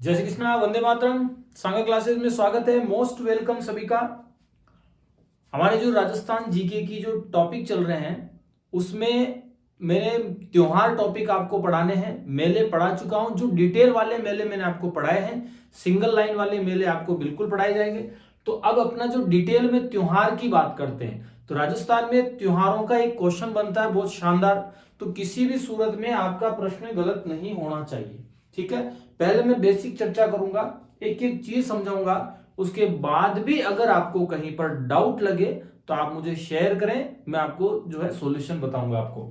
जय श्री कृष्णा, वंदे मातरम। सांगा क्लासेस में स्वागत है। मोस्ट वेलकम सभी का। हमारे जो राजस्थान जीके की जो टॉपिक चल रहे हैं उसमें मैंने त्योहार टॉपिक आपको पढ़ाने हैं। मेले पढ़ा चुका हूं। जो डिटेल वाले मेले मैंने आपको पढ़ाए हैं, सिंगल लाइन वाले मेले आपको बिल्कुल पढ़ाए जाएंगे। तो अब अपना जो डिटेल में त्योहार की बात करते हैं, तो राजस्थान में त्योहारों का एक क्वेश्चन बनता है बहुत शानदार। तो किसी भी सूरत में आपका प्रश्न गलत नहीं होना चाहिए, ठीक है। पहले मैं बेसिक चर्चा करूंगा, एक एक चीज समझाऊंगा। उसके बाद भी अगर आपको कहीं पर डाउट लगे तो आप मुझे शेयर करें, मैं आपको जो है सॉल्यूशन बताऊंगा आपको।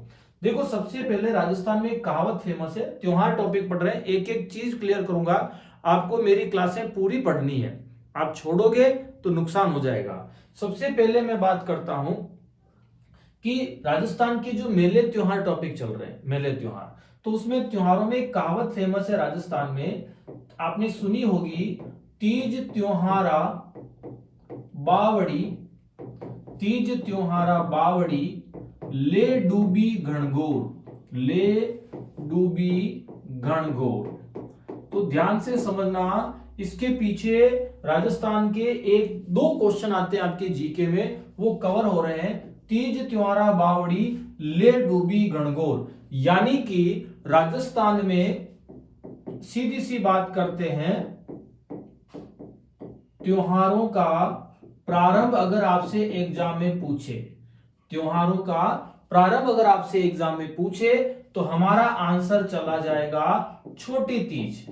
देखो, सबसे पहले राजस्थान में एक कहावत फेमस है। त्योहार टॉपिक पढ़ रहे हैं, एक एक चीज क्लियर करूंगा। आपको मेरी क्लासें पूरी पढ़नी है, आप छोड़ोगे तो नुकसान हो जाएगा। सबसे पहले मैं बात करता हूं कि राजस्थान के जो मेले त्योहार टॉपिक चल रहे हैं, मेले त्योहार, तो उसमें त्योहारों में एक कहावत फेमस है राजस्थान में, आपने सुनी होगी। तीज त्योहारा बावड़ी, तीज त्योहारा बावड़ी, ले डूबी घनघोर, ले डूबी घनघोर। तो ध्यान से समझना, इसके पीछे राजस्थान के एक दो क्वेश्चन आते हैं आपके जीके में, वो कवर हो रहे हैं। तीज त्योहारा बावड़ी, ले डूबी घनघोर, यानी कि राजस्थान में सीधी सी बात करते हैं, त्योहारों का प्रारंभ अगर आपसे एग्जाम में पूछे, त्योहारों का प्रारंभ अगर आपसे एग्जाम में पूछे तो हमारा आंसर चला जाएगा छोटी तीज।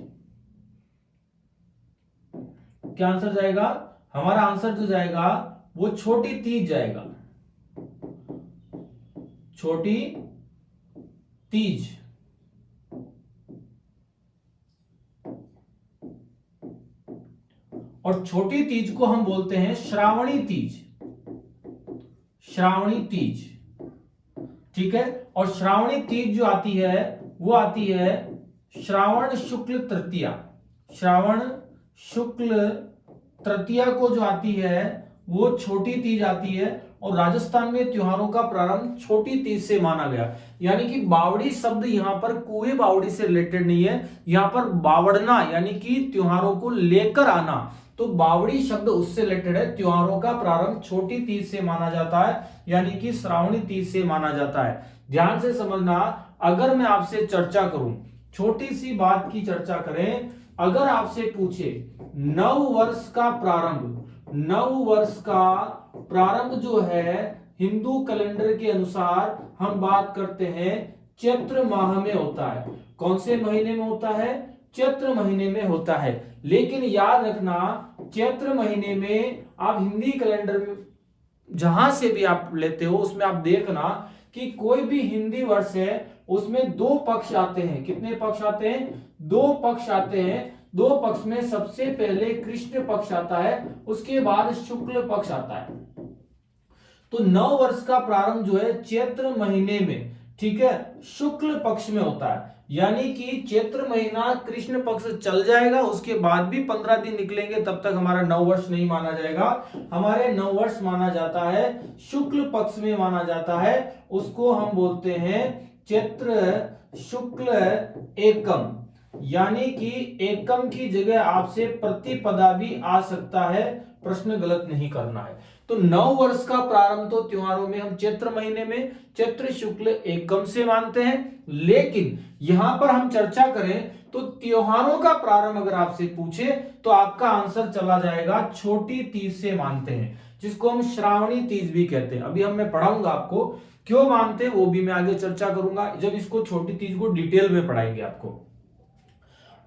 क्या आंसर जाएगा? हमारा आंसर जो जाएगा वो छोटी तीज जाएगा, छोटी तीज। और छोटी तीज को हम बोलते हैं श्रावणी तीज, श्रावणी तीज, ठीक है। और श्रावणी तीज जो आती है वो आती है श्रावण शुक्ल तृतीया, श्रावण शुक्ल तृतीया को जो आती है वो छोटी तीज आती है। और राजस्थान में त्योहारों का प्रारंभ छोटी तीज से माना गया, यानी कि बावड़ी शब्द यहां पर कुएं बावड़ी से रिलेटेड नहीं है, यहां पर बावड़ना यानी कि त्योहारों को लेकर आना, तो बावड़ी शब्द उससे रिलेटेड है। त्योहारों का प्रारंभ छोटी तीज से माना जाता है, यानी कि श्रावणी तीज से माना जाता है। ध्यान से समझना, अगर मैं आपसे चर्चा करूं, छोटी सी बात की चर्चा करें, अगर आपसे पूछे नव वर्ष का प्रारंभ, नव वर्ष का प्रारंभ जो है हिंदू कैलेंडर के अनुसार हम बात करते हैं चैत्र माह में होता है। कौन से महीने में होता है? चैत्र महीने में होता है। लेकिन याद रखना, चैत्र महीने में आप हिंदी कैलेंडर में जहां से भी आप लेते हो उसमें आप देखना कि कोई भी हिंदी वर्ष है उसमें दो पक्ष आते हैं। कितने पक्ष आते हैं? दो पक्ष आते हैं। दो पक्ष में सबसे पहले कृष्ण पक्ष आता है, उसके बाद शुक्ल पक्ष आता है। तो नव वर्ष का प्रारंभ जो है चैत्र महीने में, ठीक है, शुक्ल पक्ष में होता है। यानी कि चैत्र महीना कृष्ण पक्ष चल जाएगा, उसके बाद भी 15 दिन निकलेंगे, तब तक हमारा नव वर्ष नहीं माना जाएगा। हमारे नव वर्ष माना जाता है शुक्ल पक्ष में माना जाता है, उसको हम बोलते हैं चैत्र शुक्ल एकम। यानी कि एकम की जगह आपसे प्रतिपदा भी आ सकता है, प्रश्न गलत नहीं करना है। तो नव वर्ष का प्रारंभ तो त्योहारों में हम चैत्र महीने में चैत्र शुक्ल एकम से मानते हैं। लेकिन यहां पर हम चर्चा करें तो त्योहारों का प्रारंभ अगर आपसे पूछे तो आपका आंसर चला जाएगा छोटी तीज से मानते हैं, जिसको हम श्रावणी तीज भी कहते हैं। अभी मैं पढ़ाऊंगा आपको क्यों मानते हैं, वो भी मैं आगे चर्चा करूंगा जब इसको छोटी तीज को डिटेल में पढ़ाएंगे आपको।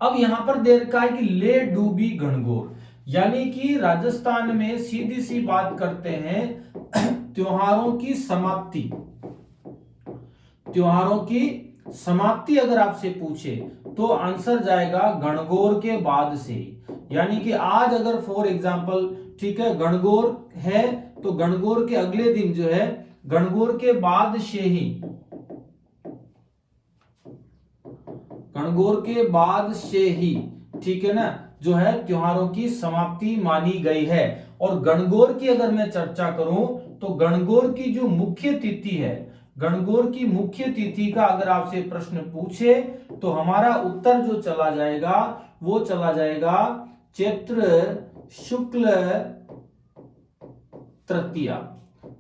अब यहां पर दे रखा है कि ले डूबी घनघोर, यानी कि राजस्थान में सीधी सी बात करते हैं त्योहारों की समाप्ति, त्योहारों की समाप्ति अगर आपसे पूछे तो आंसर जाएगा गणगौर के बाद से। यानी कि आज अगर फॉर एग्जांपल, ठीक है, गणगौर है तो गणगौर के अगले दिन जो है, गणगौर के बाद से ही, गणगौर के बाद से ही, ठीक है ना, जो है त्योहारों की समाप्ति मानी गई है। और गणगौर की अगर मैं चर्चा करूं तो गणगौर की जो मुख्य तिथि है, गणगौर की मुख्य तिथि का अगर आपसे प्रश्न पूछे तो हमारा उत्तर जो चला जाएगा वो चला जाएगा चैत्र शुक्ल तृतीया।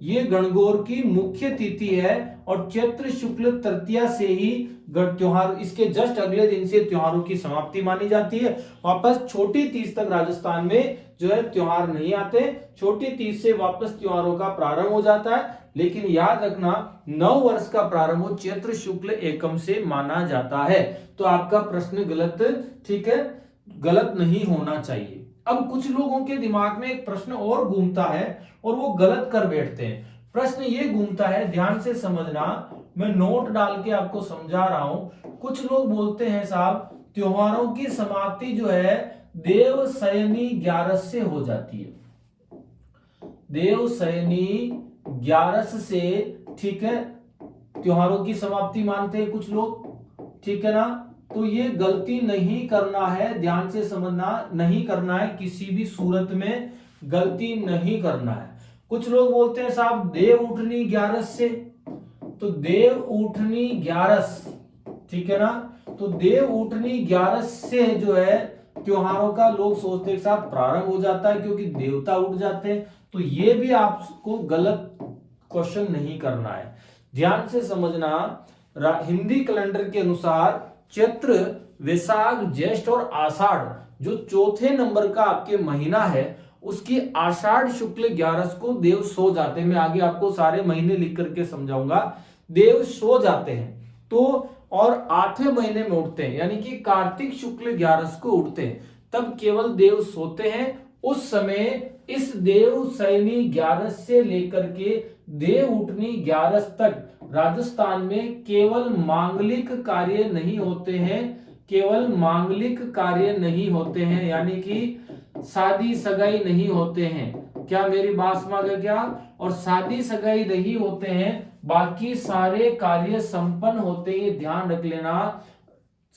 ये गणगौर की मुख्य तिथि है और चैत्र शुक्ल तृतीया से ही त्योहार, इसके जस्ट अगले दिन से त्योहारों की समाप्ति मानी जाती है। वापस छोटी तीज तक राजस्थान में जो है त्योहार नहीं आते, छोटी तीज से वापस त्योहारों का प्रारंभ हो जाता है। लेकिन याद रखना, नव वर्ष का प्रारंभ चैत्र शुक्ल एकम से माना जाता है। तो आपका प्रश्न गलत, ठीक है, गलत नहीं होना चाहिए। अब कुछ लोगों के दिमाग में एक प्रश्न और घूमता है और वो गलत कर बैठते हैं। प्रश्न ये घूमता है, ध्यान से समझना, मैं नोट डाल के आपको समझा रहा हूं। कुछ लोग बोलते हैं साहब त्योहारों की समाप्ति जो है देवशयनी 11 से हो जाती है, देवशयनी 11 से, ठीक है, त्योहारों की समाप्ति मानते हैं कुछ लोग, ठीक है ना। तो ये गलती नहीं करना है, ध्यान से समझना, नहीं करना है, किसी भी सूरत में गलती नहीं करना है। कुछ लोग बोलते हैं साहब देव उठनी 11 से, तो देव उठनी 11, ठीक है ना, तो देव उठनी 11 से जो है त्योहारों का लोग सोचते हैं साथ प्रारंभ हो जाता है क्योंकि देवता उठ जाते हैं। तो ये भी आपको गलत क्वेश्चन नहीं करना है, ध्यान से समझना। हिंदी कैलेंडर के अनुसार चैत्र, वैशाख, ज्येष्ठ और आषाढ़ जो चौथे नंबर का आपके महीना है, उसकी आषाढ़ शुक्ल 11 को देव सो जाते हैं। मैं आगे आपको सारे महीने लिख करके समझाऊंगा। देव सो जाते हैं तो, और 8वें महीने में उठते हैं, यानी कि कार्तिक शुक्ल 11 को उठते हैं, तब केवल देव सोते हैं। उस समय इस देव शयनी 11 से लेकर के देव उठनी 11 तक राजस्थान में केवल मांगलिक कार्य नहीं होते हैं, केवल मांगलिक कार्य नहीं होते हैं, यानी कि शादी सगाई नहीं होते हैं। क्या मेरी बात समझ गए क्या? और शादी सगाई नहीं होते हैं, बाकी सारे कार्य संपन्न होते हैं, ध्यान रख लेना।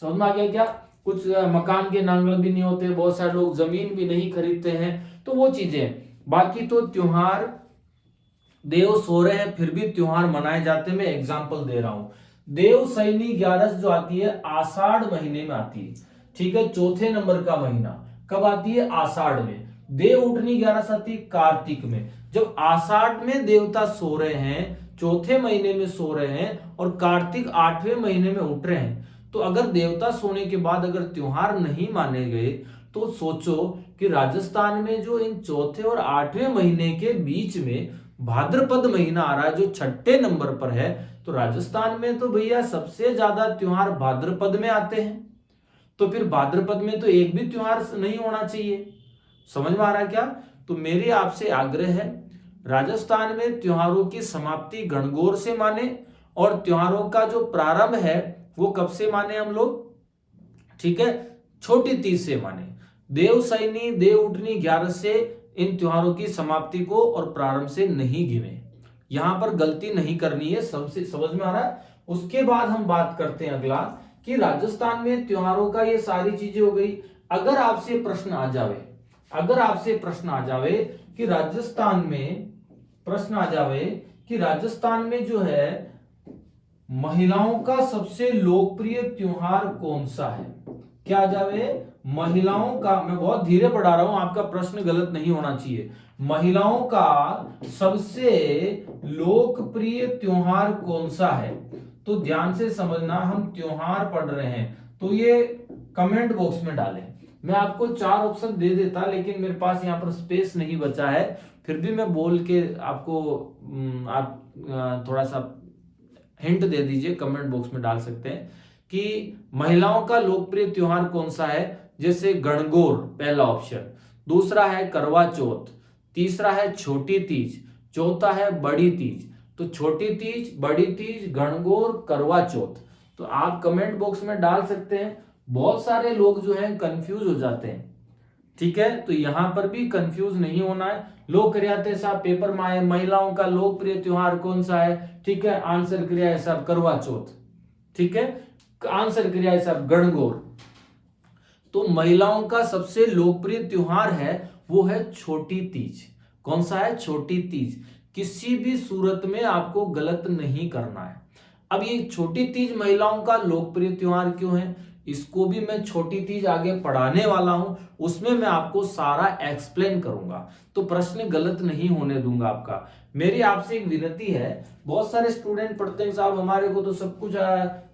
समझ में आ गया क्या? कुछ मकान के नांगल भी नहीं होते, बहुत सारे लोग जमीन भी नहीं खरीदते हैं, तो वो चीजें। बाकी तो त्योहार देव सो रहे हैं फिर भी त्योहार मनाए जाते हैं। मैं एग्जांपल दे रहा हूं, देव शयनी 11 जो आती है आषाढ़ महीने में आती है, ठीक है, चौथे नंबर का महीना कब आती है? आषाढ़ में। देव उठनी 11 आती है कार्तिक में। जब आषाढ़ में देवता सो रहे हैं, चौथे महीने में सो रहे हैं और कार्तिक 8वें महीने में उठ रहे हैं, तो अगर देवता सोने के बाद अगर त्योहार नहीं माने गए तो सोचो कि राजस्थान में जो इन चौथे और 8वें महीने के बीच में भाद्रपद महीना आ रहा है जो 6ठे नंबर पर है, तो राजस्थान में तो भैया सबसे ज्यादा त्योहार भाद्रपद में आते हैं। तो फिर भाद्रपद में तो एक भी त्योहार नहीं होना चाहिए। समझ में आ रहा है क्या? तो मेरी आपसे आग्रह है, राजस्थान में त्योहारों की समाप्ति गणगौर से माने और त्योहारों का जो प्रारंभ है वो कब से माने हम लोग? ठीक है, छोटी तीज से माने। देव शयनी, देव उठनी 11 से इन त्योहारों की समाप्ति को और प्रारंभ से नहीं गिने। यहां पर गलती नहीं करनी है, सबसे समझ में आ रहा है। उसके बाद हम बात करते हैं अगला कि राजस्थान में त्योहारों का ये सारी चीजें हो गई। अगर आपसे प्रश्न आ जावे, अगर आपसे प्रश्न आ जावे कि राजस्थान में, प्रश्न आ जावे कि राजस्थान में जो है महिलाओं का सबसे लोकप्रिय त्योहार कौन सा है, क्या आ जावे? महिलाओं का, मैं बहुत धीरे पढ़ा रहा हूं, आपका प्रश्न गलत नहीं होना चाहिए। महिलाओं का सबसे लोकप्रिय त्योहार कौन सा है? तो ध्यान से समझना, हम त्योहार पढ़ रहे हैं तो ये कमेंट बॉक्स में डालें। मैं आपको 4 ऑप्शन दे देता लेकिन मेरे पास यहाँ पर स्पेस नहीं बचा है, फिर भी मैं बोल के आपको आप थोड़ा सा हिंट दे दीजिए, कमेंट बॉक्स में डाल सकते हैं कि महिलाओं का लोकप्रिय त्योहार कौन सा है। जैसे गणगौर पहला ऑप्शन, दूसरा है करवा चौथ, तीसरा है छोटी तीज, चौथा है बड़ी तीज। तो छोटी तीज, बड़ी तीज, गणगौर, करवा चौथ, तो आप कमेंट बॉक्स में डाल सकते हैं। बहुत सारे लोग जो हैं कंफ्यूज हो जाते हैं, ठीक है, तो यहां पर भी कंफ्यूज नहीं होना है। लोग करियाते साहब पेपर में आए महिलाओं का लोकप्रिय त्योहार कौन सा है, ठीक है, आंसर क्रिया है साहब करवा चौथ, ठीक है, आंसर क्रिया है साहब गणगौर। तो महिलाओं का सबसे लोकप्रिय त्योहार है वो है छोटी तीज। कौन सा है? छोटी तीज। किसी भी सूरत में आपको गलत नहीं करना है। अब ये छोटी तीज महिलाओं का लोकप्रिय त्योहार क्यों है? इसको भी मैं छोटी तीज आगे पढ़ाने वाला हूं, उसमें मैं आपको सारा एक्सप्लेन करूंगा, तो प्रश्न गलत नहीं होने दूंगा आपका। मेरी आपसे एक विनती है, बहुत सारे स्टूडेंट पढ़ते हैं साहब हमारे को तो सब कुछ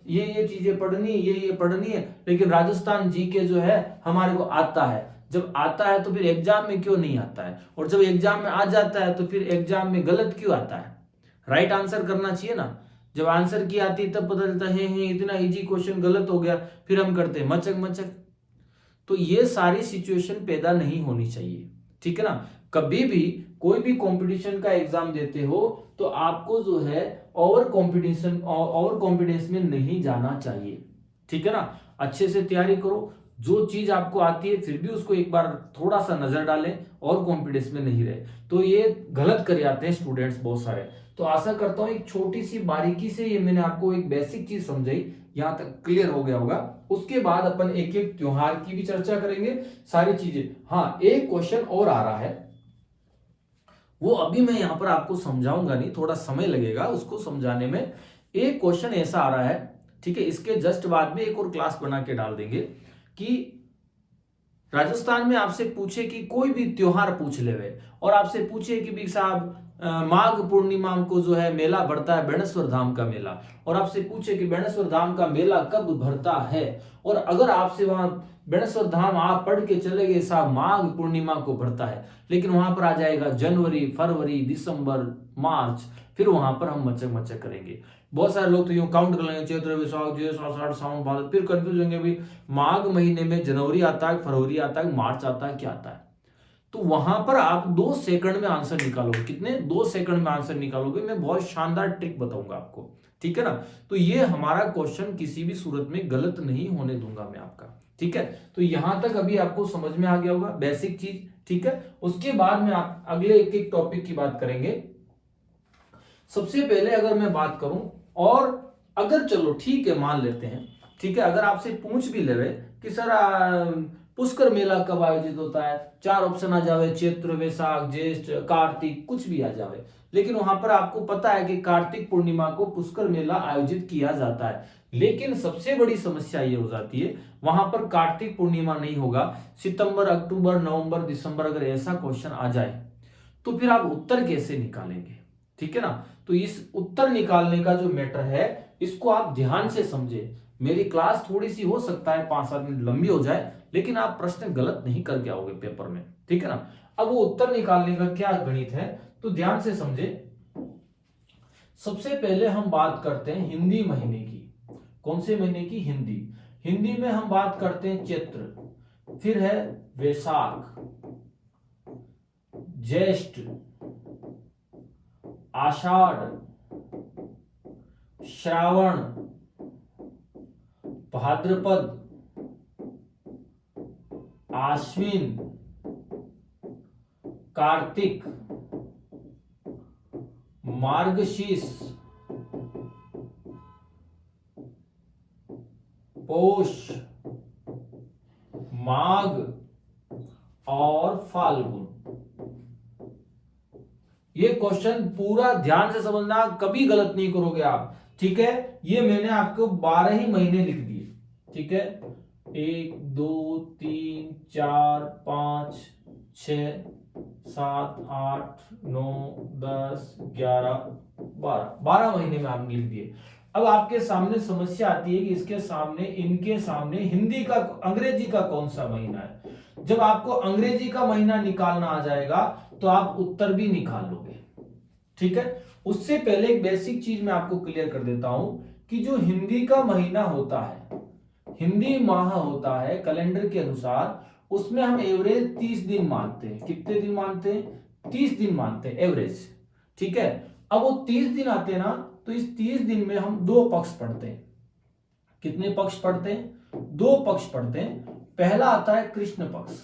ये चीजें पढ़नी है, ये पढ़नी है, लेकिन राजस्थान जीके जो है हमारे को आता है। जब आता है तो फिर एग्जाम में क्यों नहीं आता है, और जब एग्जाम में आ जाता है तो फिर एग्जाम में गलत क्यों आता है? राइट आंसर करना चाहिए ना। जब आंसर की आती तब पता चलता है इतना इजी क्वेश्चन गलत हो गया, फिर हम करते हैं मचक मचक। तो ये सारी सिचुएशन पैदा नहीं होनी चाहिए, ठीक है ना। कभी भी कोई भी कंपटीशन का एग्जाम देते हो तो आपको जो है ओवर कॉन्फिडेंस में नहीं जाना चाहिए, ठीक है ना। अच्छे से तैयारी करो, जो चीज आपको आती है फिर भी उसको एक बार थोड़ा सा नजर डालें और कॉन्फिडेंस में नहीं रहे, तो ये गलत कर जाते हैं स्टूडेंट्स बहुत सारे। तो आशा करता हूं एक छोटी सी बारीकी से ये मैंने आपको एक बेसिक चीज समझाई, यहां तक क्लियर हो गया होगा। उसके बाद अपन एक एक त्योहार की भी चर्चा करेंगे, सारी चीजें। हाँ, एक क्वेश्चन और आ रहा है, वो अभी मैं यहां पर आपको समझाऊंगा नहीं, थोड़ा समय लगेगा उसको समझाने में। एक क्वेश्चन ऐसा आ रहा है, ठीक है, इसके जस्ट बाद में एक और क्लास बना के डाल देंगे कि राजस्थान में आपसे पूछे कि कोई भी त्योहार पूछ ले वे, और आपसे पूछे कि भी साहब माघ पूर्णिमा को जो है मेला भरता है बेणेश्वर धाम का मेला, और आपसे पूछे कि बेणेश्वर धाम का मेला कब भरता है, और अगर आपसे वहां बेणेश्वर धाम आप पढ़ के चले गए साहब माघ पूर्णिमा को भरता है, लेकिन वहां पर आ जाएगा जनवरी, फरवरी, दिसंबर, मार्च, फिर वहां पर हम मचक मचक करेंगे। बहुत सारे लोग तो यूं काउंट कर लेंगे चैत्र वैशाख ज्येष्ठ आषाढ़ सावन भादो, फिर कंफ्यूज होंगे भी माघ महीने में जनवरी आता है, फरवरी आता है, मार्च आता है, क्या आता है। तो वहां पर आप 2 सेकंड में आंसर निकालोगे, कितने 2 सेकंड में आंसर निकालोगे। मैं बहुत शानदार ट्रिक बताऊंगा आपको, ठीक है ना। तो ये हमारा क्वेश्चन किसी भी सूरत में गलत नहीं होने दूंगा मैं आपका, ठीक है। तो यहां तक अभी आपको समझ में आ गया होगा बेसिक चीज, ठीक है। उसके बाद में आप अगले एक एक टॉपिक की बात करेंगे। सबसे पहले अगर मैं बात करूं, और अगर चलो ठीक है मान लेते हैं, ठीक है, अगर आपसे पूछ भी ले कि सर पुष्कर मेला कब आयोजित होता है, 4 ऑप्शन आ जावे, चैत्र वैशाख ज्येष्ठ कार्तिक, कुछ भी आ जावे, लेकिन वहां पर आपको पता है कि कार्तिक पूर्णिमा को पुष्कर मेला आयोजित किया जाता है। लेकिन सबसे बड़ी समस्या ये हो जाती है, वहां पर कार्तिक पूर्णिमा नहीं होगा, सितंबर, अक्टूबर, नवंबर, दिसंबर, अगर ऐसा क्वेश्चन आ जाए तो फिर आप उत्तर कैसे निकालेंगे, ठीक है ना। तो इस उत्तर निकालने का जो मैटर है, इसको आप ध्यान से समझे। मेरी क्लास थोड़ी सी हो सकता है 5-7 मिनट लंबी हो जाए, लेकिन आप प्रश्न गलत नहीं करके आओगे पेपर में, ठीक है ना। अब वो उत्तर निकालने का क्या गणित है, तो ध्यान से समझे। सबसे पहले हम बात करते हैं हिंदी महीने की। कौन से महीने की? हिंदी। हिंदी में हम बात करते हैं चैत्र, फिर है वैशाख, ज्येष्ठ, आषाढ़, श्रावण, भाद्रपद, आश्विन, कार्तिक, मार्गशीर्ष, पौष, माघ और फाल्गुन। ये क्वेश्चन पूरा ध्यान से समझना, कभी गलत नहीं करोगे आप, ठीक है। ये मैंने आपको 12 ही महीने लिख दिए, ठीक है। 1 2 3 4 5 6 7 8 9 10 11 12 महीने में आपने लिख दिए। अब आपके सामने समस्या आती है कि इसके सामने, इनके सामने हिंदी का, अंग्रेजी का कौन सा महीना है। जब आपको अंग्रेजी का महीना निकालना आ जाएगा तो आप उत्तर भी निकाल लोगे, ठीक है। उससे पहले एक बेसिक चीज मैं आपको क्लियर कर देता हूं कि जो हिंदी का महीना होता है, हिंदी माह होता है कैलेंडर के अनुसार, उसमें हम एवरेज 30 दिन मानते हैं। कितने दिन मानते हैं? 30 दिन मानते हैं एवरेज, ठीक है। अब वो 30 दिन आते हैं ना, तो इस 30 दिन में हम 2 पक्ष पढ़ते हैं। कितने पक्ष पढ़ते हैं? 2 पक्ष पढ़ते हैं। पहला आता है कृष्ण पक्ष।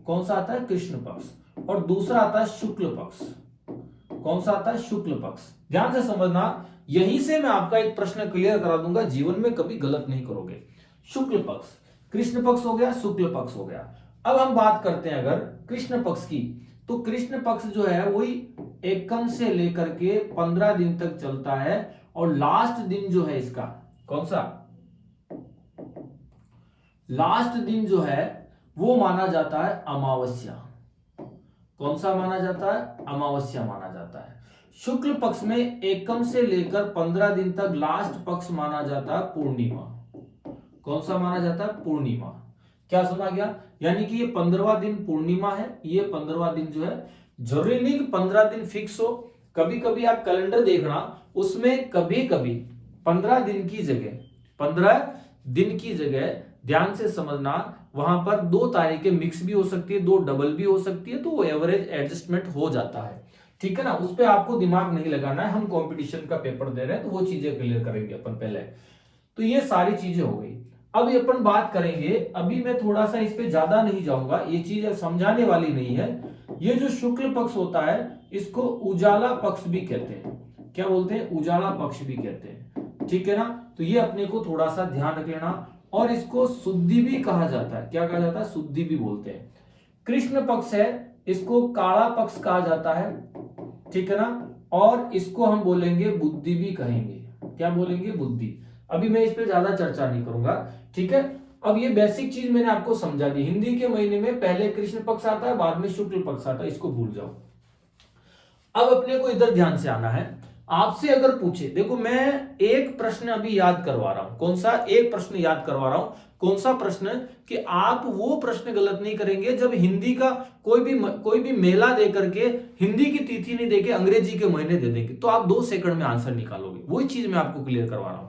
कौन सा आता है? कृष्ण पक्ष। और दूसरा आता है शुक्ल पक्ष। कौन सा आता है? शुक्ल पक्ष। ध्यान से समझना, यहीं से मैं आपका एक प्रश्न क्लियर करा दूंगा, जीवन में कभी गलत नहीं करोगे। शुक्ल पक्ष, कृष्ण पक्ष हो गया, शुक्ल पक्ष हो गया। अब हम बात करते हैं अगर कृष्ण पक्ष की, तो कृष्ण पक्ष जो है वही एकम से लेकर के 15 दिन तक चलता है, और लास्ट दिन जो है इसका कौन सा? लास्ट दिन जो है वो माना जाता है अमावस्या। कौन सा माना जाता है? अमावस्या माना जाता है। शुक्ल पक्ष में एकम से लेकर 15 दिन तक लास्ट पक्ष माना जाता है पूर्णिमा। कौन सा माना जाता है? पूर्णिमा। क्या सुना गया? यानी कि ये 15वां दिन पूर्णिमा है, ये 15वां दिन जो है, जरूरी नहीं कि 15 दिन फिक्स हो, कभी कभी आप कैलेंडर देखना, उसमें कभी कभी 15 दिन की जगह 15 दिन की जगह ध्यान से समझना, वहां पर 2 तारीखें मिक्स भी हो सकती है, 2 डबल भी हो सकती है, तो वो एवरेज एडजस्टमेंट हो जाता है। ठीक है ना, उस पर आपको दिमाग नहीं लगाना है, हम कंपटीशन का पेपर दे रहे हैं तो वो चीजें क्लियर करेंगे अपन पहले। तो ये सारी चीजें हो गई। अब ये अपन बात करेंगे, अभी मैं थोड़ा सा इस पे ज्यादा नहीं जाऊंगा, ये चीज समझाने वाली नहीं है। ये जो शुक्ल पक्ष होता है इसको उजाला पक्ष भी कहते हैं। क्या बोलते हैं? उजाला पक्ष भी कहते हैं। ठीक है ना, तो ये अपने को थोड़ा सा ध्यान रख लेना। और इसको शुद्धि भी कहा जाता है। क्या कहा जाता है? शुद्धि भी बोलते हैं। कृष्ण पक्ष है, इसको काला पक्ष कहा जाता है। ठीक है ना, और इसको हम बोलेंगे बुद्धि भी कहेंगे। क्या बोलेंगे? बुद्धि। अभी मैं इस पे ज्यादा चर्चा नहीं करूंगा। ठीक है, अब ये बेसिक चीज मैंने आपको समझा दी। हिंदी के महीने में पहले कृष्ण पक्ष आता है, बाद में शुक्ल पक्ष आता है, इसको भूल जाओ। अब अपने को इधर ध्यान से आना है। आपसे अगर पूछे, देखो मैं एक प्रश्न अभी याद करवा रहा हूं। कौन सा? एक प्रश्न याद करवा रहा हूं। कौन सा प्रश्न? कि आप वो प्रश्न गलत नहीं करेंगे जब हिंदी का कोई भी मेला दे करके हिंदी की तिथि नहीं देके अंग्रेजी के महीने दे देंगे, तो आप 2 सेकंड में आंसर निकालोगे। वही चीज मैं आपको क्लियर करवा रहा हूं।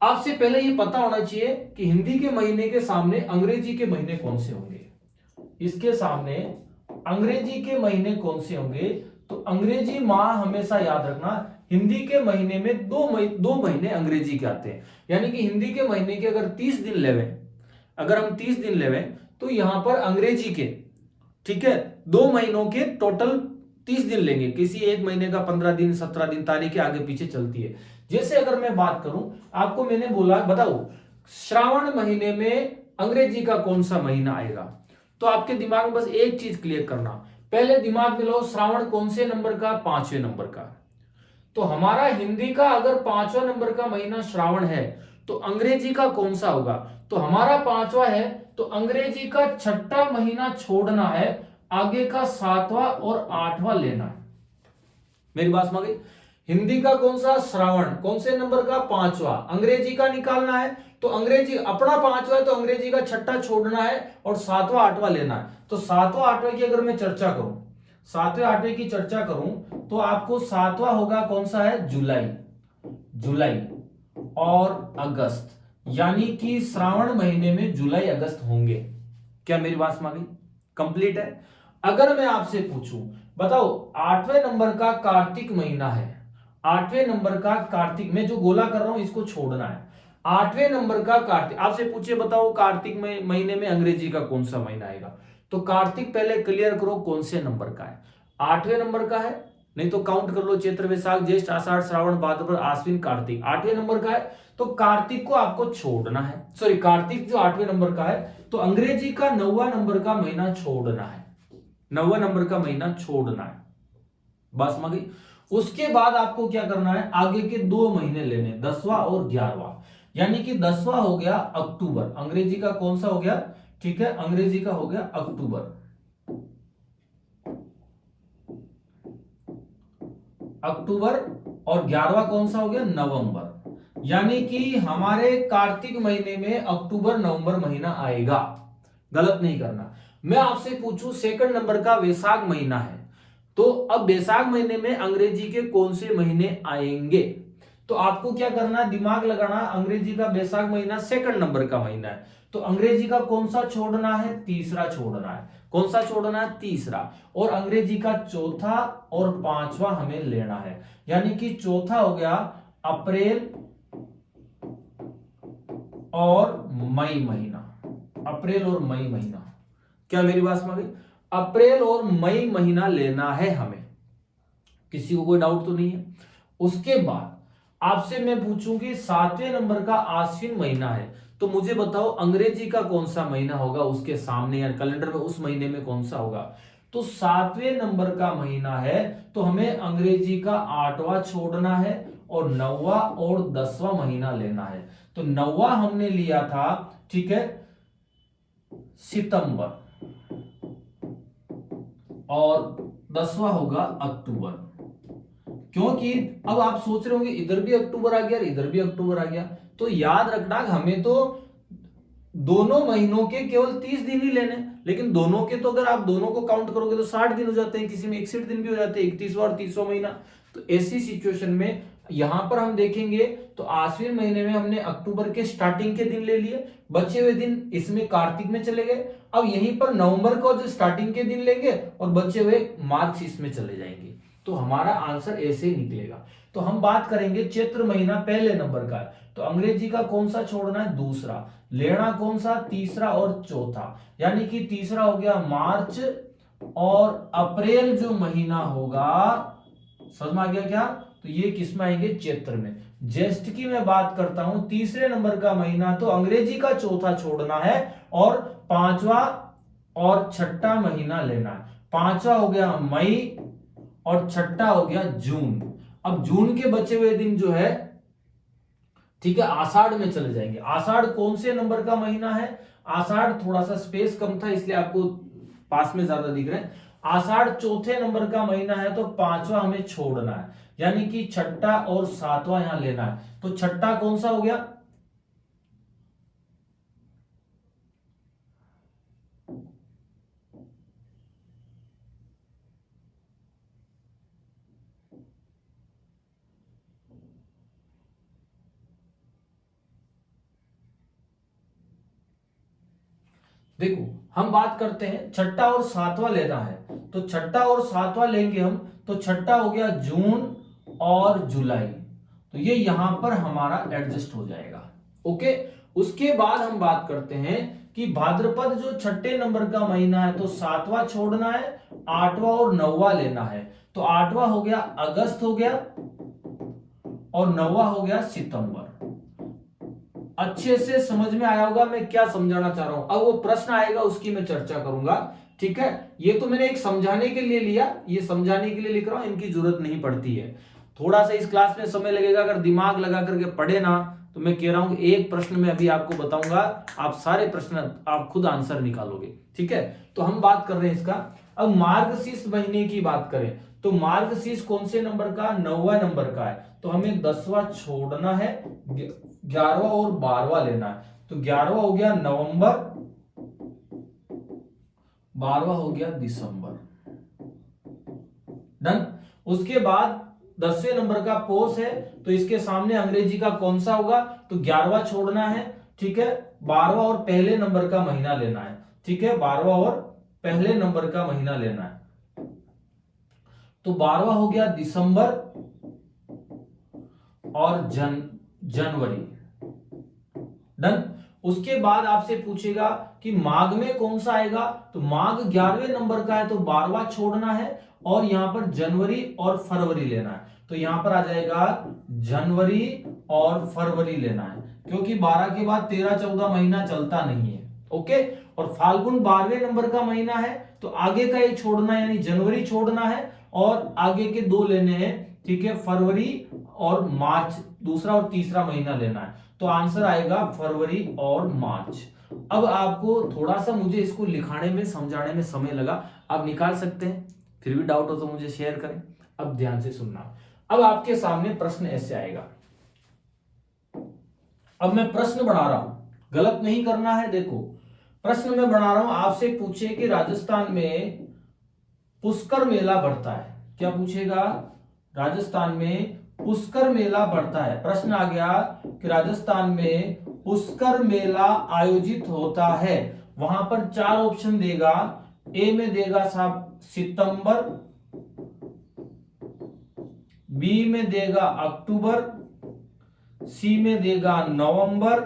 आपसे पहले ये पता होना चाहिए कि हिंदी के महीने के सामने अंग्रेजी के महीने कौन से होंगे। इसके सामने अंग्रेजी के महीने कौन से होंगे? तो अंग्रेजी माह हमेशा याद रखना, हिंदी के महीने में 2 महीने अंग्रेजी के आते हैं। यानी कि हिंदी के महीने के अगर 30 दिन लेवे, अगर हम 30 दिन लेवे, तो यहां पर अंग्रेजी के, ठीक है, 2 महीनों के टोटल 30 दिन लेंगे। किसी एक महीने का 15 दिन 17 दिन तारीखें आगे पीछे चलती है। जैसे अगर मैं बात करूं, आपको मैंने बोला बताओ श्रावण महीने में अंग्रेजी का कौन सा महीना आएगा, तो आपके दिमाग में बस एक चीज क्लियर करना, पहले दिमाग में लो श्रावण कौन से नंबर का? 5वें नंबर का। तो हमारा हिंदी का अगर 5वां नंबर का महीना श्रावण है, तो अंग्रेजी का कौन सा होगा? तो हमारा 5वां है, तो अंग्रेजी का 6ठा महीना छोड़ना है, आगे का 7वां और 8वां लेना है। मेरी बात समझ गई? हिंदी का कौन सा? श्रावण कौन से नंबर का? 5वां। अंग्रेजी का निकालना है, तो अंग्रेजी अपना 5वां है, तो अंग्रेजी का 6ठा छोड़ना है और 7वां 8वां लेना है। तो 7वां 8वें की अगर मैं चर्चा करूं, 7वें 8वें की चर्चा करूं, तो आपको 7वां होगा कौन सा है? जुलाई। जुलाई और अगस्त, यानी कि श्रावण महीने में जुलाई अगस्त होंगे। क्या मेरी बात समझ गई? कंप्लीट है। अगर मैं आपसे पूछूं, बताओ 8वें नंबर का कार्तिक महीना है, 8वें नंबर का कार्तिक, मैं जो गोला कर रहा हूं इसको छोड़ना है, 8वें नंबर का कार्तिक, आपसे पूछे बताओ कार्तिक में महीने में अंग्रेजी का कौन सा महीना आएगा, तो कार्तिक पहले क्लियर करो कौन से नंबर का है? 8वें नंबर का है, नहीं तो काउंट कर लो, चैत्र वैशाख ज्येष्ठ आषाढ़ श्रावण भाद्रपद आश्विन कार्तिक 8वें नंबर का है, तो कार्तिक को आपको छोड़ना है। सॉरी, कार्तिक जो 8वें नंबर का है, तो अंग्रेजी का 9वां नंबर का महीना छोड़ना है, 9वां नंबर का महीना छोड़ना है। बस समझ गई? उसके बाद आपको क्या करना है? आगे के 2 महीने लेने, 10वां और 11वां। यानी कि 10वां हो गया अक्टूबर, अंग्रेजी का कौन सा हो गया? ठीक है, अंग्रेजी का हो गया अक्टूबर। अक्टूबर और 11वां कौन सा हो गया? नवंबर। यानी कि हमारे कार्तिक महीने में अक्टूबर नवंबर महीना आएगा। गलत नहीं करना। मैं आपसे पूछूं सेकंड नंबर का वैशाख महीना है, तो अब वैशाख महीने में अंग्रेजी के कौन से महीने आएंगे? तो आपको क्या करना है? दिमाग लगाना। अंग्रेजी का वैशाख महीना सेकंड नंबर का महीना है, तो अंग्रेजी का कौन सा छोड़ना है? तीसरा छोड़ना है। कौन सा छोड़ना है? तीसरा। और अंग्रेजी का चौथा और 5वां हमें लेना है। यानी कि चौथा हो गया अप्रैल और मई महीना, अप्रैल और मई महीना। क्या मेरी बात समझ गई? अप्रैल और मई महीना लेना है हमें। किसी को कोई डाउट तो नहीं है? उसके बाद आपसे मैं पूछूंगी 7वें नंबर का आश्विन महीना है, तो मुझे बताओ अंग्रेजी का कौन सा महीना होगा उसके सामने, या कैलेंडर में उस महीने में कौन सा होगा? तो 7वें नंबर का महीना है, तो हमें अंग्रेजी का 8वां छोड़ना है और 9वां और 10वां महीना लेना है। तो 9वां हमने लिया था, ठीक है, सितंबर, और 10वां होगा अक्टूबर। क्योंकि अब आप सोच रहे होंगे इधर भी अक्टूबर आ गया और इधर भी अक्टूबर आ गया, तो याद रखना हमें तो दोनों महीनों के केवल 30 दिन ही लेने, लेकिन दोनों के तो अगर आप दोनों को काउंट करोगे तो 60 दिन हो जाते हैं, किसी में 61 दिन भी हो जाते हैं, 31वां और 30वां महीना। तो ऐसी सिचुएशन में यहां पर हम देखेंगे तो आश्विन महीने में हमने अक्टूबर के स्टार्टिंग के दिन ले लिए, बचे हुए दिन इसमें कार्तिक में चले गए। अब यहीं पर नवंबर को जो स्टार्टिंग के दिन लेंगे और बचे हुए मार्च इसमें चले जाएंगे। तो हमारा आंसर ऐसे ही निकलेगा। तो हम बात करेंगे चैत्र महीना पहले नंबर का है, तो अंग्रेजी का कौन सा छोड़ना है, दूसरा, लेना कौन सा, तीसरा और चौथा। यानी कि तीसरा हो गया मार्च, और अप्रैल जो महीना होगा, समझ में आ गया क्या, तो ये किस में आएंगे, चैत्र में। ज्येष्ठ की मैं बात करता हूं, तीसरे नंबर का महीना, तो अंग्रेजी का चौथा छोड़ना है और 5वां और छठा महीना लेना है। 5वां हो गया मई और छठा हो गया जून। अब जून के बचे हुए दिन जो है, ठीक है, आषाढ़ में चले जाएंगे। आषाढ़ कौन से नंबर का महीना है, आषाढ़ थोड़ा सा स्पेस कम था इसलिए आपको पास में ज्यादा दिख रहे हैं। आषाढ़ चौथे नंबर का महीना है, तो 5वां हमें छोड़ना है, यानी कि छठा और 7वां यहां लेना है। तो छठा कौन सा हो गया, देखो हम बात करते हैं छठा और 7वां लेना है, तो छठा और 7वां लेंगे हम, तो छठा हो गया जून और जुलाई, तो ये यहां पर हमारा एडजस्ट हो जाएगा। ओके, उसके बाद हम बात करते हैं कि भाद्रपद जो छठे नंबर का महीना है, तो 7वां छोड़ना है, 8वां और 9वां लेना है। तो 8वां हो गया अगस्त हो गया और 9वां हो गया सितंबर। अच्छे से समझ में आया होगा मैं क्या समझाना चाह रहा हूं। अब वो प्रश्न आएगा उसकी मैं चर्चा करूंगा, ठीक है। ये तो मैंने एक समझाने के लिए लिया, ये समझाने के लिए लिख रहा हूं, इनकी जरूरत नहीं पड़ती है। थोड़ा सा इस क्लास में समय लगेगा, अगर दिमाग लगा करके पढ़े ना, तो मैं कह रहा हूं एक प्रश्न में अभी आपको बताऊंगा, आप सारे प्रश्न आप खुद आंसर निकालोगे, ठीक है। तो हम बात कर रहे हैं इसका। अब मार्गशीर्ष महीने की बात करें, तो मार्गशीर्ष कौन से नंबर का, 9वां नंबर का है, तो हमें 10वां छोड़ना है, 11वां और 12वां लेना है। तो 11वां हो गया नवंबर, 12वां हो गया दिसंबर, डन। उसके बाद 10वें नंबर का पोष है, तो इसके सामने अंग्रेजी का कौन सा होगा, तो 11वां छोड़ना है, ठीक है, 12वां और पहले नंबर का महीना लेना है, ठीक है, 12वां और पहले नंबर का महीना लेना है। तो 12वां हो गया दिसंबर और जनवरी, डन। उसके बाद आपसे पूछेगा कि माघ में कौन सा आएगा, तो माघ 11वें नंबर का है, तो 12वां छोड़ना है और यहां पर जनवरी और फरवरी लेना है। तो यहां पर आ जाएगा जनवरी और फरवरी लेना है, क्योंकि 12 के बाद 13-14 महीना चलता नहीं है। ओके, और फाल्गुन 12वें नंबर का महीना है, तो आगे का एक छोड़ना है, यानी जनवरी छोड़ना है और आगे के दो लेने हैं, ठीक है, फरवरी और मार्च, दूसरा और तीसरा महीना लेना है। तो आंसर आएगा फरवरी और मार्च। अब आपको थोड़ा सा मुझे इसको लिखाने में समझाने में समय लगा, आप निकाल सकते हैं, फिर भी डाउट हो तो मुझे शेयर करें। अब ध्यान से सुनना, अब आपके सामने प्रश्न ऐसे आएगा। अब मैं प्रश्न बना रहा हूं, गलत नहीं करना है। देखो प्रश्न मैं बना रहा हूं, आपसे पूछे कि राजस्थान में पुष्कर मेला बढ़ता है, क्या पूछेगा, राजस्थान में पुष्कर मेला बढ़ता है। प्रश्न आ गया कि राजस्थान में पुष्कर मेला आयोजित होता है, वहां पर 4 ऑप्शन देगा। ए में देगा साहब सितंबर, बी में देगा अक्टूबर, सी में देगा नवंबर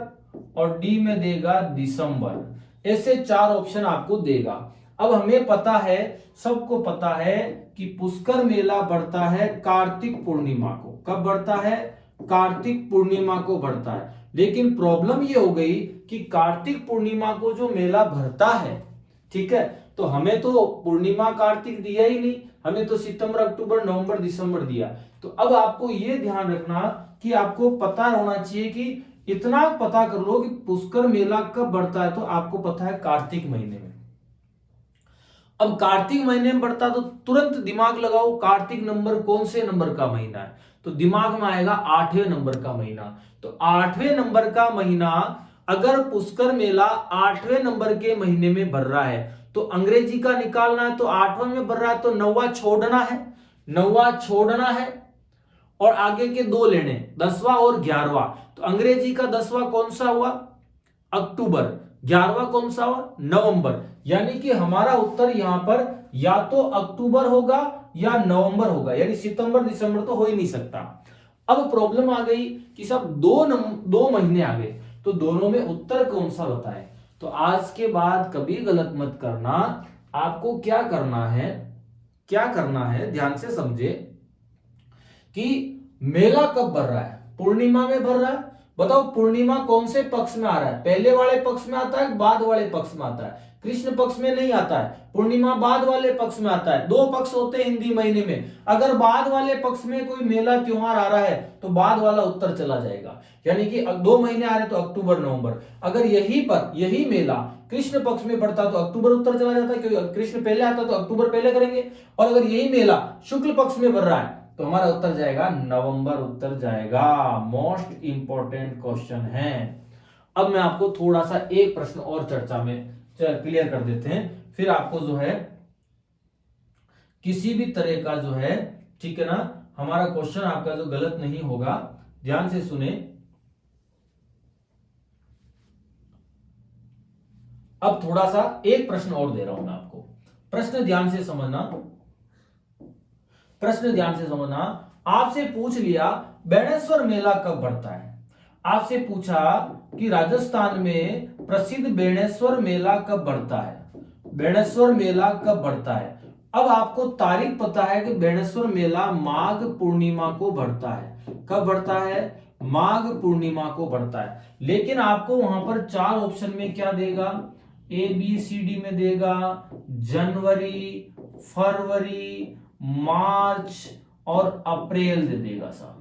और डी में देगा दिसंबर। ऐसे 4 ऑप्शन आपको देगा। अब हमें पता है, सबको पता है कि पुष्कर मेला बढ़ता है कार्तिक पूर्णिमा को। कब बढ़ता है, कार्तिक पूर्णिमा को बढ़ता है। लेकिन प्रॉब्लम ये हो गई कि कार्तिक पूर्णिमा को जो मेला भरता है, ठीक है, तो हमें तो पूर्णिमा कार्तिक दिया ही नहीं, हमें तो सितंबर अक्टूबर नवंबर दिसंबर दिया। तो अब आपको ये ध्यान रखना कि आपको पता होना चाहिए कि इतना पता कर लो कि पुष्कर मेला कब बढ़ता है, तो आपको पता है कार्तिक महीने में। अब कार्तिक महीने में बढ़ता तो तुरंत दिमाग लगाओ कार्तिक नंबर कौन से नंबर का महीना है, तो दिमाग में आएगा 8वें नंबर का महीना। तो 8वें नंबर का महीना अगर पुष्कर मेला 8वें नंबर के महीने में भर रहा है तो अंग्रेजी का निकालना है, तो 8वां में भर रहा है तो 9वां छोड़ना है, 9वां छोड़ना है और आगे के दो लेने 10वां और 11वां। तो अंग्रेजी का 10वां कौन सा हुआ, अक्टूबर, 11वां कौन सा हुआ, नवंबर। यानी कि हमारा उत्तर यहां पर या तो अक्टूबर होगा या नवंबर होगा, यानी सितंबर दिसंबर तो हो ही नहीं सकता। अब प्रॉब्लम आ गई कि सब दो महीने आ गए, तो दोनों में उत्तर कौन सा बताएं। तो आज के बाद कभी गलत मत करना। आपको क्या करना है ध्यान से समझे कि मेला कब भर रहा है, पूर्णिमा में भर रहा है। बताओ पूर्णिमा कौन से पक्ष में आ रहा है, पहले वाले पक्ष में आता है, बाद वाले पक्ष में आता है, कृष्ण पक्ष में नहीं आता है, पूर्णिमा बाद वाले पक्ष में आता है। दो पक्ष होते हैं हिंदी महीने में, अगर बाद वाले पक्ष में कोई मेला त्योहार आ रहा है तो बाद वाला उत्तर चला जाएगा, यानी कि 2 महीने आ रहे तो अक्टूबर नवंबर। अगर यही मेला कृष्ण पक्ष में पड़ता तो अक्टूबर उत्तर चला जाता है, क्योंकि कृष्ण पहले आता तो अक्टूबर पहले करेंगे। और अगर यही मेला शुक्ल पक्ष में भर रहा है तो हमारा उत्तर जाएगा नवंबर, उत्तर जाएगा। मोस्ट इंपॉर्टेंट क्वेश्चन है। अब मैं आपको थोड़ा सा एक प्रश्न और चर्चा में क्लियर कर देते हैं, फिर आपको जो है किसी भी तरह का जो है, ठीक है ना, हमारा क्वेश्चन आपका जो गलत नहीं होगा। ध्यान से सुने। अब थोड़ा सा एक प्रश्न और दे रहा हूं मैं आपको, प्रश्न ध्यान से समझना। आपसे पूछ लिया बेणेश्वर मेला कब बढ़ता है, आपसे पूछा कि राजस्थान में प्रसिद्ध बेणेश्वर मेला कब बढ़ता है, बेणेश्वर मेला कब बढ़ता है। अब आपको तारीख पता है कि बेणेश्वर मेला माघ पूर्णिमा को बढ़ता है। कब बढ़ता है, माघ पूर्णिमा को बढ़ता है। लेकिन आपको वहां पर 4 ऑप्शन में क्या देगा, ABCD में देगा जनवरी, फरवरी, मार्च और अप्रैल दे देगा साहब।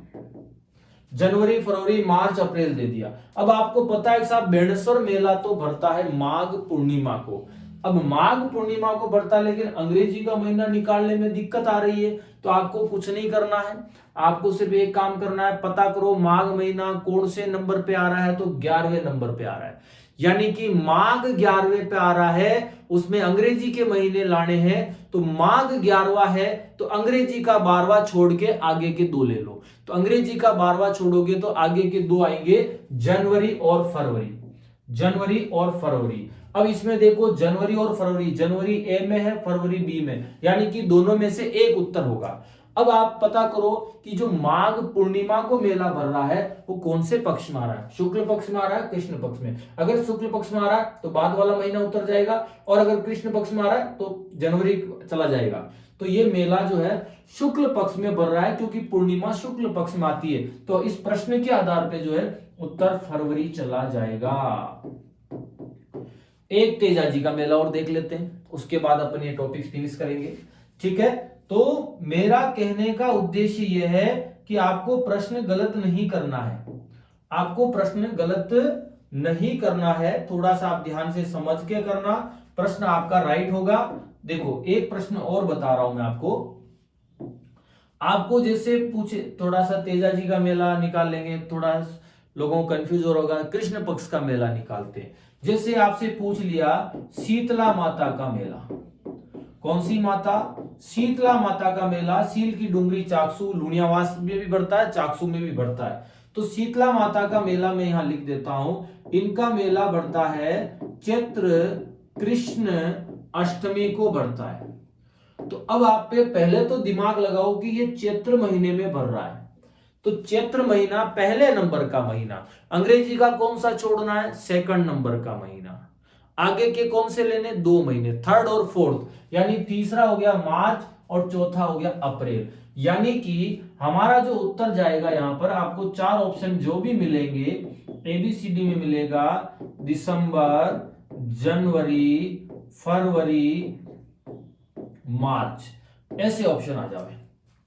जनवरी, फरवरी, मार्च, अप्रैल दे दिया। अब आपको पता है साहब बेणेश्वर मेला तो भरता है माघ पूर्णिमा को। अब माघ पूर्णिमा को भरता है, लेकिन अंग्रेजी का महीना निकालने में दिक्कत आ रही है। तो आपको कुछ नहीं करना है, आपको सिर्फ एक काम करना है, पता करो माघ महीना कौन से नंबर पे आ रहा है, तो 11वें नंबर पे आ रहा है। यानी कि माघ 11वें पे आ रहा है, उसमें अंग्रेजी के महीने लाने हैं, तो माघ 11वां है तो अंग्रेजी का 12वां छोड़ के आगे के 2 ले लो। तो अंग्रेजी का 12वां छोड़ोगे तो आगे के 2 आएंगे जनवरी और फरवरी, जनवरी और फरवरी। अब इसमें देखो जनवरी और फरवरी, जनवरी ए में है, फरवरी बी में, यानी कि दोनों में से एक उत्तर होगा। अब आप पता करो कि जो माघ पूर्णिमा को मेला भर रहा है वो कौन से पक्ष में आ रहा है, शुक्ल पक्ष में आ रहा है, कृष्ण पक्ष में। अगर शुक्ल पक्ष में आ रहा है तो बाद वाला महीना उतर जाएगा, और अगर कृष्ण पक्ष में आ रहा है तो जनवरी चला जाएगा। तो ये मेला जो है शुक्ल पक्ष में भर रहा है, क्योंकि पूर्णिमा शुक्ल पक्ष में आती है। तो इस प्रश्न के आधार पर जो है उत्तर फरवरी चला जाएगा। एक तेजा जी का मेला और देख लेते हैं, उसके बाद अपन ये टॉपिक फिनिश करेंगे, ठीक है। तो मेरा कहने का उद्देश्य यह है कि आपको प्रश्न गलत नहीं करना है, आपको प्रश्न गलत नहीं करना है, थोड़ा सा आप ध्यान से समझ के करना, प्रश्न आपका राइट होगा। देखो एक प्रश्न और बता रहा हूं मैं आपको जैसे पूछे, थोड़ा सा तेजा जी का मेला निकाल लेंगे, थोड़ा लोगों को कंफ्यूज हो रहा होगा, कृष्ण पक्ष का मेला निकालते हैं। जैसे आपसे पूछ लिया शीतला माता का मेला, कौन सी माता, शीतला माता का मेला, सील की डुंगरी चाकसू लुणियावास में भी बढ़ता है, चाकसू में भी बढ़ता है। तो शीतला माता का मेला मैं यहां लिख देता हूं, इनका मेला बढ़ता है चैत्र कृष्ण अष्टमी को बढ़ता है। तो अब आप पे पहले तो दिमाग लगाओ कि ये चैत्र महीने में भर रहा है, तो चैत्र महीना पहले नंबर का महीना, अंग्रेजी का कौन सा छोड़ना है, 2nd नंबर का महीना, आगे के कौन से लेने, 2 महीने, 3rd और 4th, यानी तीसरा हो गया मार्च और चौथा हो गया अप्रैल। यानी कि हमारा जो उत्तर जाएगा यहां पर आपको 4 ऑप्शन जो भी मिलेंगे, ABCD में मिलेगा दिसंबर, जनवरी, फरवरी, मार्च, ऐसे ऑप्शन आ जावे।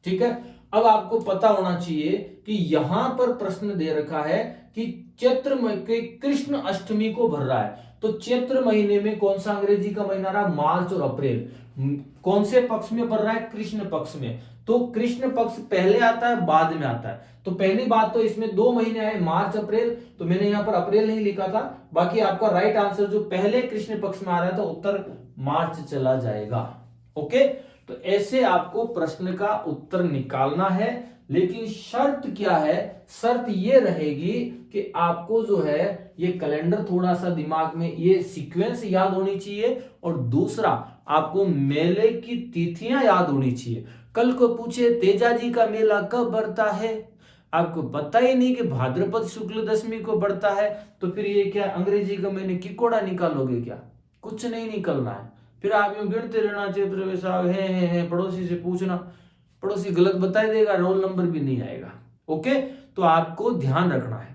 ठीक है, अब आपको पता होना चाहिए कि यहां पर प्रश्न दे रखा है कि चैत्र के कृष्ण अष्टमी को भर रहा है, तो चैत्र महीने में कौन सा अंग्रेजी का महीना रहा, मार्च और अप्रैल, कौन से पक्ष में भर रहा है, कृष्ण पक्ष में। तो कृष्ण पक्ष पहले आता है बाद में आता है, तो पहली बात तो इसमें 2 महीने आए, मार्च अप्रैल, तो मैंने यहां पर अप्रैल नहीं लिखा था। बाकी आपका राइट आंसर जो पहले कृष्ण पक्ष में आ रहा है तो उत्तर मार्च चला जाएगा। ओके, तो ऐसे आपको प्रश्न का उत्तर निकालना है, लेकिन शर्त क्या है, शर्त ये रहेगी कि आपको जो है ये कैलेंडर थोड़ा सा दिमाग में, ये सीक्वेंस याद होनी चाहिए, और दूसरा आपको मेले की तिथियां याद होनी चाहिए। कल को पूछे तेजा जी का मेला कब बढ़ता है, आपको पता ही नहीं कि भाद्रपद शुक्ल दशमी को बढ़ता है, तो फिर ये क्या अंग्रेजी का महीने किकोड़ा निकालोगे क्या, कुछ नहीं निकलना है। फिर आप यूं गिनते रहना, चैत्र वैशाख है, पड़ोसी से पूछना, पड़ोसी गलत बता देगा, रोल नंबर भी नहीं आएगा। ओके, तो आपको ध्यान रखना है।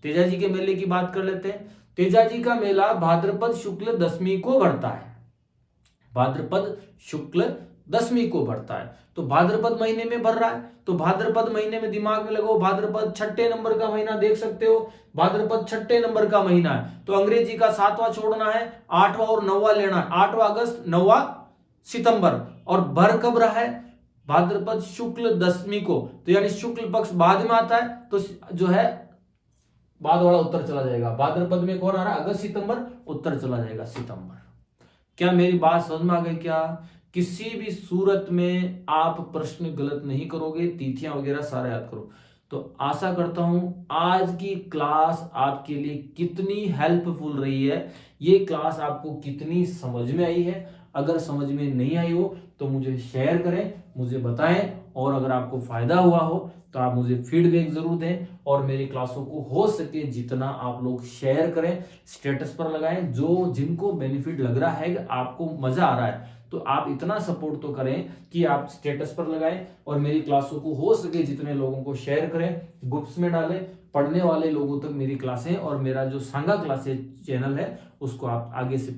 तेजा जी के मेले की बात कर लेते हैं। तेजा जी का मेला भाद्रपद शुक्ल दशमी को बढ़ता है, भाद्रपद शुक्ल दशमी को बढ़ता है, तो भाद्रपद महीने में भर रहा है, तो भाद्रपद महीने में दिमाग में लगाओ, भाद्रपद 6 नंबर का महीना, देख सकते हो भाद्रपद 6 नंबर का महीना है, तो अंग्रेजी का 7वां छोड़ना है, 8वां और 9वां लेना है, 8वां अगस्त 9वां सितंबर, और भर कब रहा है, भाद्रपद शुक्ल दशमी को, तो यानी शुक्ल पक्ष बाद में आता है, तो जो है बाद वाला उत्तर चला जाएगा। भाद्रपद में कौन आ रहा है, अगस्त सितंबर, उत्तर चला जाएगा सितंबर। क्या मेरी बात समझ में आ गई क्या? किसी भी सूरत में आप प्रश्न गलत नहीं करोगे, तिथियां वगैरह सारा याद करो। तो आशा करता हूं आज की क्लास आपके लिए कितनी हेल्पफुल रही है, ये क्लास आपको कितनी समझ में आई है। अगर समझ में नहीं आई हो तो मुझे शेयर करें, मुझे बताएं, और अगर आपको फायदा हुआ हो तो आप मुझे फीडबैक जरूर दें, और मेरी क्लासों को हो सके जितना आप लोग शेयर करें, स्टेटस पर लगाएं। जो जिनको बेनिफिट लग रहा है कि आपको मजा आ रहा है, तो आप इतना सपोर्ट तो करें कि आप स्टेटस पर लगाएं, और मेरी क्लासों को हो सके जितने लोगों को शेयर करें, ग्रुप्स में डालें, पढ़ने वाले लोगों तक मेरी क्लासें और मेरा जो सांगा क्लासेस चैनल है उसको आप आगे से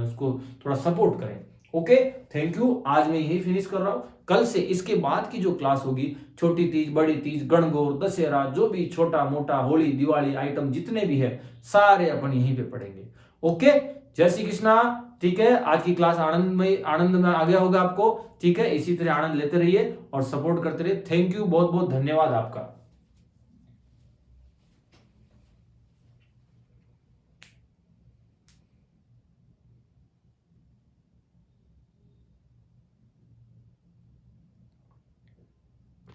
उसको थोड़ा सपोर्ट करें। Okay, thank you. आज मैं यही फिनिश कर रहा हूं। कल से इसके बाद की जो क्लास होगी, छोटी तीज, बड़ी तीज, गणगौर, दशहरा, जो भी छोटा मोटा होली दिवाली आइटम जितने भी है सारे अपन यहीं पे पढ़ेंगे। ओके, जय श्री कृष्णा। ठीक है, आज की क्लास आनंद में आ गया होगा आपको। ठीक है, इसी तरह आनंद लेते रहिए और सपोर्ट करते रहिए। थैंक यू, बहुत बहुत धन्यवाद आपका।